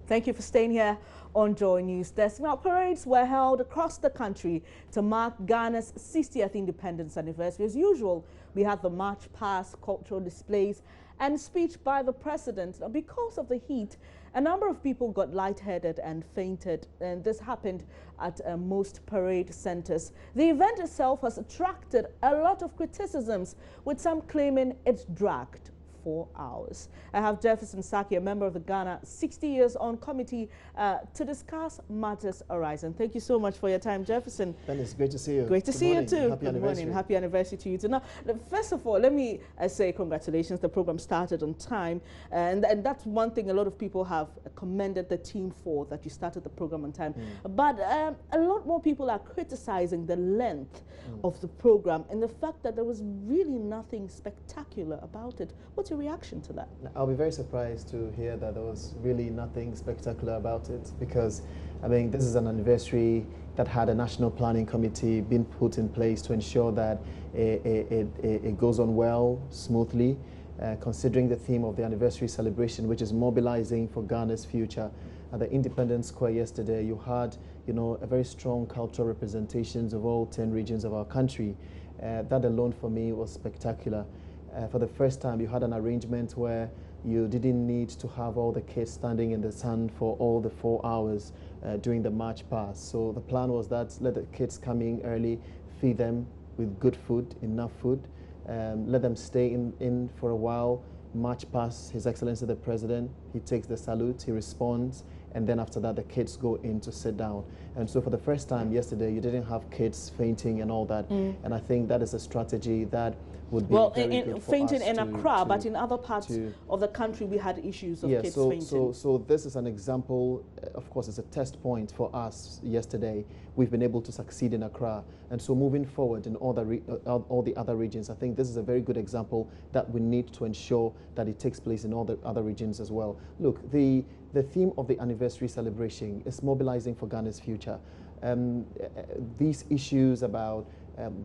Thank you for staying here on Joy News Desk. Now, parades were held across the country to mark Ghana's 60th independence anniversary. As usual, we had the march past, cultural displays, and speech by the president. Now, because of the heat, a number of people got lightheaded and fainted, and this happened at most parade centers. The event itself has attracted a lot of criticisms, with some claiming it's dragged 4 hours. I have Jefferson Sackey, a member of the Ghana 60 Years On Committee, to discuss matters arising. Thank you so much for your time, Jefferson. Ben, it's great to see you. Great to see you too. Happy anniversary. Morning. Happy anniversary to you too. Now, first of all, let me say congratulations. The program started on time, and that's one thing a lot of people have commended the team for, that you started the program on time. But a lot more people are criticizing the length of the program and the fact that there was really nothing spectacular about it. What's your reaction to that? I'll be very surprised to hear that there was really nothing spectacular about it, because I mean, this is an anniversary that had a national planning committee being put in place to ensure that it goes on well, smoothly, considering the theme of the anniversary celebration, which is mobilizing for Ghana's future. At the Independence Square yesterday, you had, a very strong cultural representations of all 10 regions of our country. That alone for me was spectacular. For the first time, you had an arrangement where you didn't need to have all the kids standing in the sun for all the 4 hours during the march past. So the plan was that let the kids come in early, feed them with good food, enough food, let them stay in for a while, march past His Excellency the President. He takes the salute, he responds, and then after that the kids go in to sit down. And so for the first time yesterday, you didn't have kids fainting and all that. And I think that is a strategy that would be very good for fainting us in Accra, but in other parts of the country we had issues of kids fainting. So this is an example. Of course, it's a test point for us yesterday. We've been able to succeed in Accra, and so moving forward in all the other regions, I think this is a very good example that we need to ensure that it takes place in all the other regions as well. Look, the theme of the anniversary celebration is mobilizing for Ghana's future. These issues about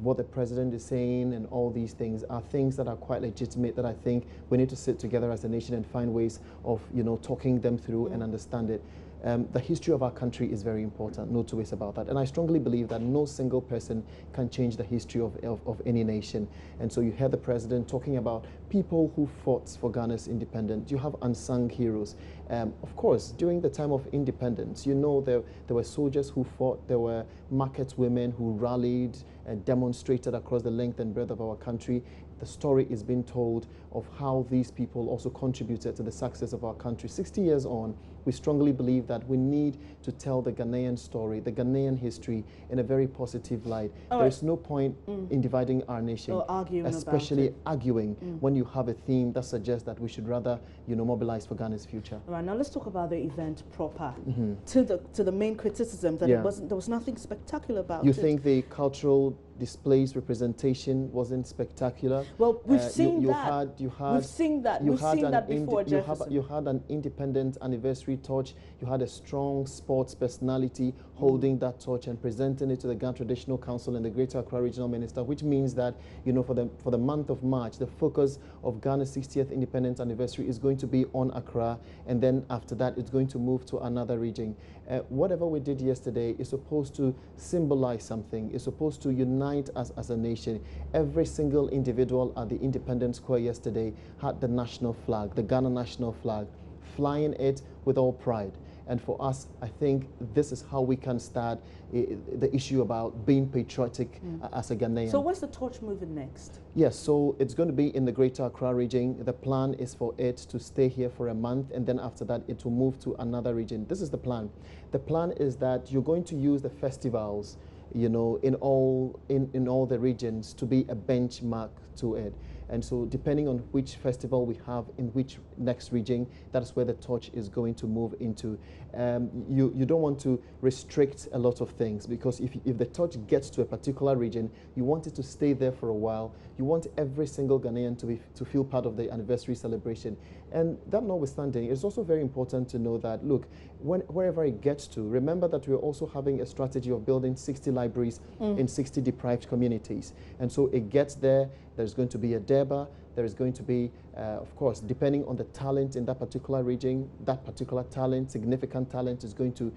what the president is saying and all these things are things that are quite legitimate, that I think we need to sit together as a nation and find ways of talking them through and understand it. The history of our country is very important, no two ways about that. And I strongly believe that no single person can change the history of any nation. And so you hear the president talking about people who fought for Ghana's independence. You have unsung heroes. Of course, during the time of independence, there were soldiers who fought, there were market women who rallied and demonstrated across the length and breadth of our country. The story is being told of how these people also contributed to the success of our country. 60 years on, we strongly believe that we need to tell the Ghanaian story, the Ghanaian history, in a very positive light. There is no point in dividing our nation, or arguing especially arguing when you have a theme that suggests that we should rather, mobilize for Ghana's future. All right, now let's talk about the event proper. To the main criticism that there was nothing spectacular about it. You think the cultural displays representation wasn't spectacular? Well, we've seen that. We've seen that before, Jefferson. You had an independent anniversary torch. You had a strong sports personality holding that torch and presenting it to the Ghana Traditional Council and the Greater Accra Regional Minister, which means that, for the month of March, the focus of Ghana's 60th independence anniversary is going to be on Accra, and then after that, it's going to move to another region. Whatever we did yesterday is supposed to symbolize something. It's supposed to unite us as a nation. Every single individual at the Independence Square yesterday had the national flag, the Ghana national flag, flying it with all pride. And for us, I think this is how we can start the issue about being patriotic as a Ghanaian. So where's the torch moving next? Yes, so it's going to be in the Greater Accra region. The plan is for it to stay here for a month, and then after that, it will move to another region. This is the plan. The plan is that you're going to use the festivals, in all the regions to be a benchmark to it. And so depending on which festival we have in which next region, that's where the torch is going to move into. You don't want to restrict a lot of things, because if the torch gets to a particular region, you want it to stay there for a while. You want every single Ghanaian to feel part of the anniversary celebration. And that notwithstanding, it's also very important to know that, look, wherever it gets to, remember that we're also having a strategy of building 60 libraries in 60 deprived communities. And so it gets there, there's going to be a Deba, There is going to be, of course, depending on the talent in that particular region, that particular talent, significant talent, is going to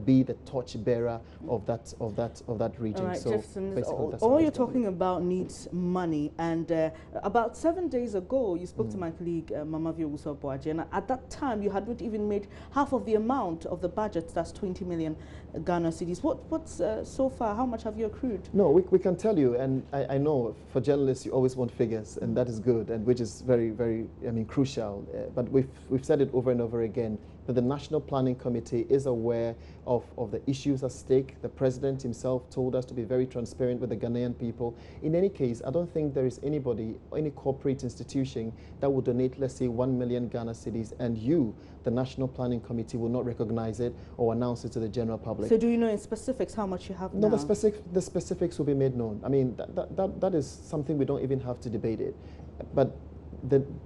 be the torch-bearer of that region. All right, So Jefferson, basically, that's all how you're it's gonna talking be. about needs money. And about 7 days ago, you spoke to my colleague, Mama Viowuso Boaji, and at that time, you hadn't even made half of the amount of the budget, that's 20 million Ghana cedis. What's so far, how much have you accrued? No, we can tell you, and I know for journalists you always want figures, and that is good, and which is very, very, crucial. But we've said it over and over again that the National Planning Committee is aware of the issues at stake. The President himself told us to be very transparent with the Ghanaian people. In any case, I don't think there is anybody, any corporate institution that would donate, let's say, 1 million Ghana cedis, and you, the National Planning Committee, will not recognize it or announce it to the general public. So do you know in specifics how much you have now? No, the specifics will be made known. I mean, that is something we don't even have to debate it. But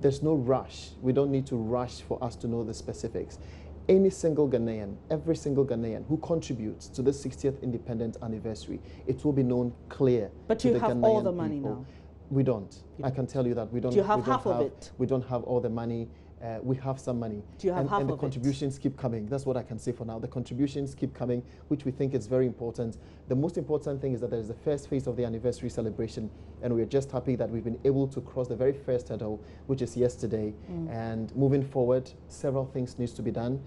there's no rush. We don't need to rush for us to know the specifics. Any single Ghanaian, every single Ghanaian who contributes to the 60th independence anniversary, it will be known clear. But to you the have Ghanaian all the money people. now. We don't. I can tell you that we don't. Do you have we don't half of it? We don't have all the money. We have some money. Do you have half and the of it? contributions keep coming. That's what I can say for now. The contributions keep coming, which we think is very important. The most important thing is that there is the first phase of the anniversary celebration, and we're just happy that we've been able to cross the very first hurdle, which is yesterday. And moving forward, several things needs to be done.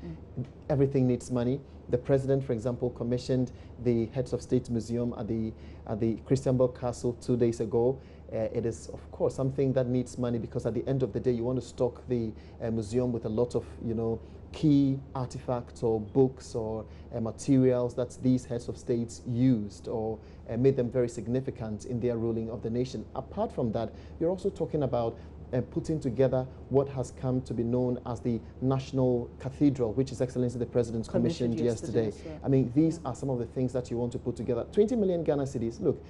Everything needs money. The President, for example, commissioned the Heads of State Museum at the Christianborg Castle 2 days ago. It is, of course, something that needs money, because at the end of the day, you want to stock the museum with a lot of, key artifacts or books or materials that these heads of states used or made them very significant in their ruling of the nation. Apart from that, you're also talking about putting together what has come to be known as the National Cathedral, which His Excellency the President commissioned yesterday. I mean, these are some of the things that you want to put together. 20 million Ghana cedis. Look,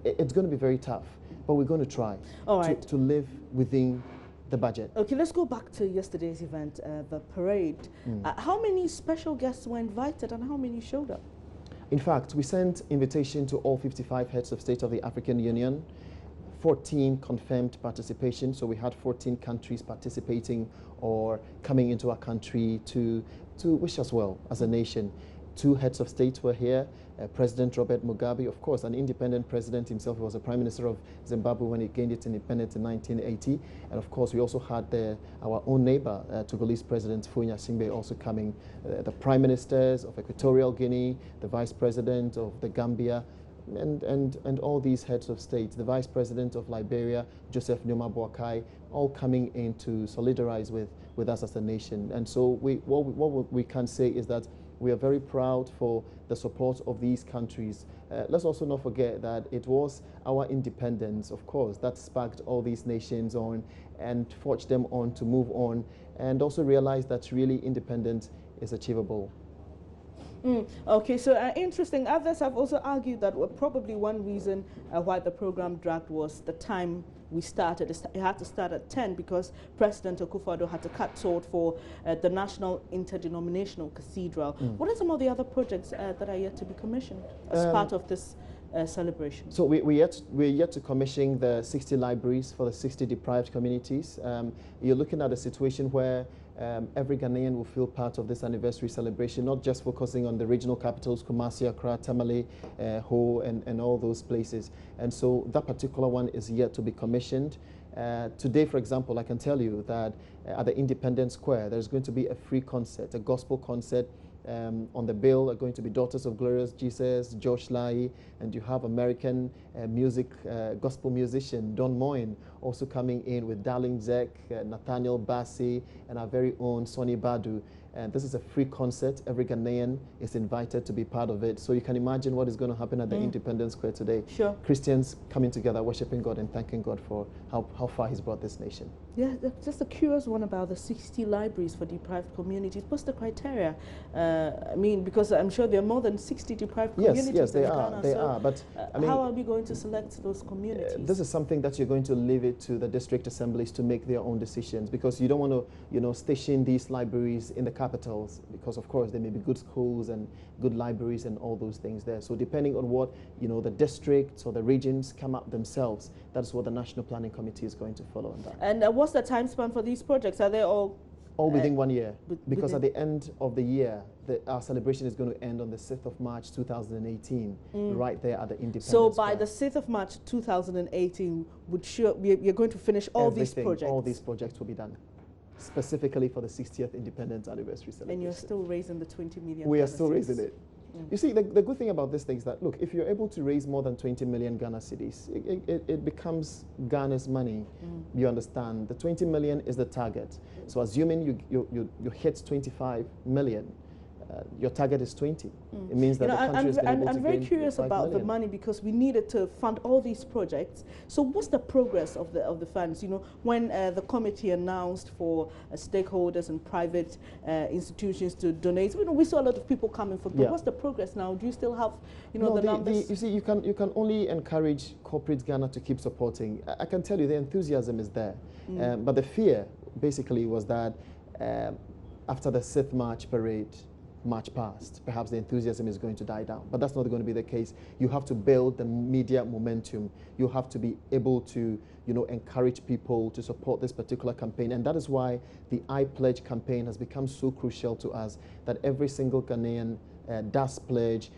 it's going to be very tough, but we're going to try to live within the budget. Okay, let's go back to yesterday's event, the parade. How many special guests were invited and how many showed up? In fact, we sent invitation to all 55 heads of state of the African Union. 14 confirmed participation, so we had 14 countries participating or coming into our country to wish us well as a nation. 2 heads of state were here. President Robert Mugabe, of course, an independent president himself. He was the Prime Minister of Zimbabwe when it gained its independence in 1980. And of course, we also had our own neighbor, Togolese President Funya Singbe, also coming. The Prime Ministers of Equatorial Guinea, the Vice President of the Gambia, and all these heads of state, the Vice President of Liberia, Joseph Noma Boakai, all coming in to solidarize with us as a nation. And so what we can say is that we are very proud for the support of these countries. Let's also not forget that it was our independence, of course, that sparked all these nations on and forged them on to move on, and also realize that really independence is achievable. Okay, so interesting. Others have also argued that probably one reason why the program dragged was the time we started. It had to start at 10 because President Akufo-Addo had to cut short for the National Interdenominational Cathedral. What are some of the other projects that are yet to be commissioned as part of this celebration? So we're yet to commission the 60 libraries for the 60 deprived communities. You're looking at a situation where every Ghanaian will feel part of this anniversary celebration, not just focusing on the regional capitals, Kumasi, Accra, Tamale, Ho, and all those places. And so that particular one is yet to be commissioned. Today, for example, I can tell you that at the Independence Square, there's going to be a free concert, a gospel concert. On the bill are going to be Daughters of Glorious Jesus, Josh Lai, and you have American gospel musician Don Moen also coming in with Darling Zek, Nathaniel Bassi, and our very own Sonny Badu. And this is a free concert. Every Ghanaian is invited to be part of it. So you can imagine what is going to happen at the Independence Square today. Sure. Christians coming together, worshiping God and thanking God for how far He's brought this nation. Yeah, just a curious one about the 60 libraries for deprived communities. What's the criteria? I mean, because I'm sure there are more than 60 deprived communities. Yes, they in are. Ghana, They so, are. But I mean, how are we going to select those communities? This is something that you're going to leave it to the district assemblies to make their own decisions, because you don't want to, station these libraries in the capitals, because of course there may be good schools and good libraries and all those things there. So depending on what the districts or the regions come up themselves, That's what the National Planning Committee is going to follow on that. And what's the time span for these projects? Are they all within 1 year? Because within at the end of the year, our celebration is going to end on the 6th of March 2018, right there at the Independence So by Square. the 6th of March 2018, you're going to finish all these projects? All these projects will be done, specifically for the 60th Independence Anniversary celebration. And you're still raising the 20 million? We are still raising it. You see, the good thing about this thing is that, look, if you're able to raise more than 20 million Ghana cedis, it becomes Ghana's money. You understand? The 20 million is the target. So assuming you hit 25 million, your target is 20. It means that the country has been able to I'm very gain curious 5 about million. the money, because we needed to fund all these projects. So what's the progress of the funds? You know, when the committee announced for stakeholders and private institutions to donate, you know, we saw a lot of people coming for. But what's the progress now? Do you still have, you know, the numbers? You see, you can only encourage corporate Ghana to keep supporting. I can tell you the enthusiasm is there, but the fear basically was that after the 6th March parade, March past, perhaps the enthusiasm is going to die down. But that's not going to be the case. You have to build the media momentum. You have to be able to, you know, encourage people to support this particular campaign. And that is why the I Pledge campaign has become so crucial to us, that every single Ghanaian does pledge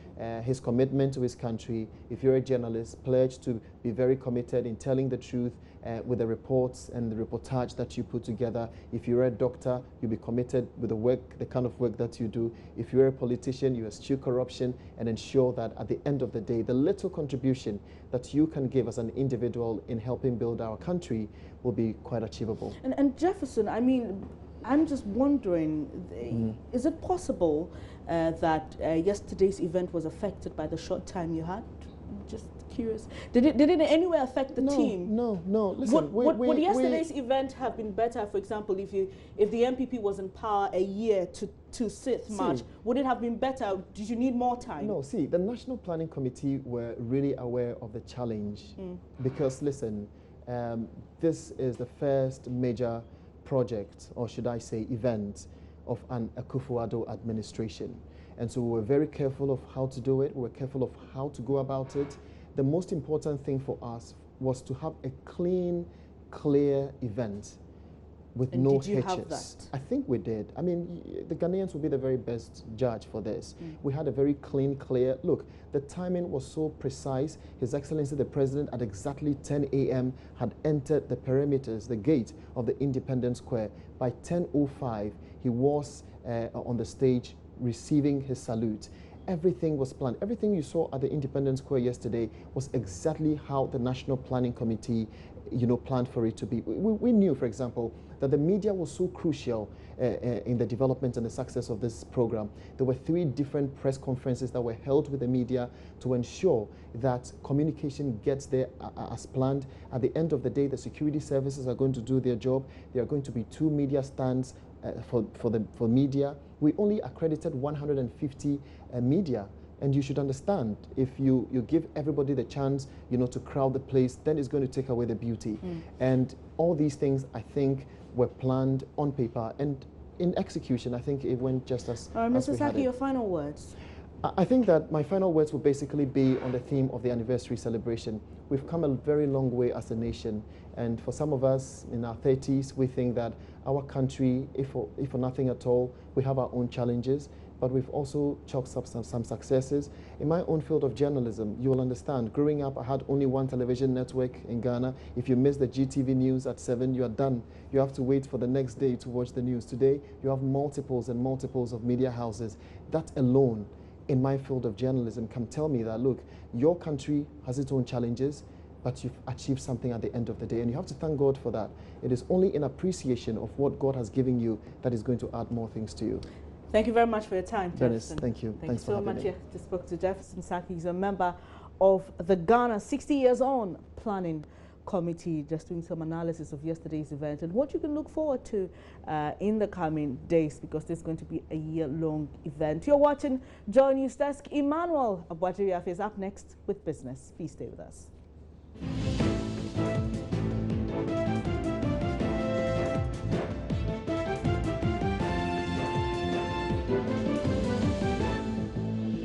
his commitment to his country. If you're a journalist, pledge to be very committed in telling the truth with the reports and the reportage that you put together. If you're a doctor, you'll be committed with the work, the kind of work that you do. If you're a politician, you eschew corruption and ensure that at the end of the day, the little contribution that you can give as an individual in helping build our country will be quite achievable. And Jefferson, I mean, I'm just wondering, is it possible that yesterday's event was affected by the short time you had? Just curious. Did it in any way affect the team? No. Listen, would yesterday's event have been better, for example, if the MPP was in power a year to 6th March? Would it have been better? Did you need more time? No, see, the National Planning Committee were really aware of the challenge because, listen, this is the first major project, or should I say event, of an Akufo-Addo administration. And so we were very careful of how to do it. We were careful of how to go about it. The most important thing for us was to have a clean, clear event with no hitches. Did you have that? I think we did. I mean, the Ghanaians will be the very best judge for this. We had a very clean, clear look. The timing was so precise. His Excellency the President at exactly 10 a.m. had entered the perimeters, the gate of the Independence Square. By 10:05, he was on the stage receiving his salute. Everything was planned. Everything you saw at the Independence Square yesterday was exactly how the National Planning Committee, you know, planned for it to be. We knew, for example, that the media was so crucial in the development and the success of this program. There were 3 different press conferences that were held with the media to ensure that communication gets there as planned. At the end of the day, the security services are going to do their job. There are going to be 2 media stands for media. We only accredited 150 media. And you should understand, if you give everybody the chance, you know, to crowd the place, then it's going to take away the beauty. And all these things, I think, were planned on paper. And in execution, I think it went just as Mr. Sackey, your final words? I think that my final words will basically be on the theme of the anniversary celebration. We've come a very long way as a nation. And for some of us in our 30s, we think that our country, if for nothing at all, we have our own challenges. But we've also chalked up some successes. In my own field of journalism, you will understand, growing up, I had only 1 television network in Ghana. If you miss the GTV news at 7, you are done. You have to wait for the next day to watch the news. Today, you have multiples and multiples of media houses. That alone, in my field of journalism, can tell me that, look, your country has its own challenges, but you've achieved something at the end of the day. And you have to thank God for that. It is only in appreciation of what God has given you that is going to add more things to you. Thank you very much for your time, Dennis, Jefferson. thank you. Thanks for so much. having me. Just spoke to Jefferson Sackey. He's a member of the Ghana 60 Years On Planning Committee, just doing some analysis of yesterday's event and what you can look forward to in the coming days, because this is going to be a year-long event. You're watching Joy News Desk. Emmanuel Abwajiriafe is up next with business. Please stay with us.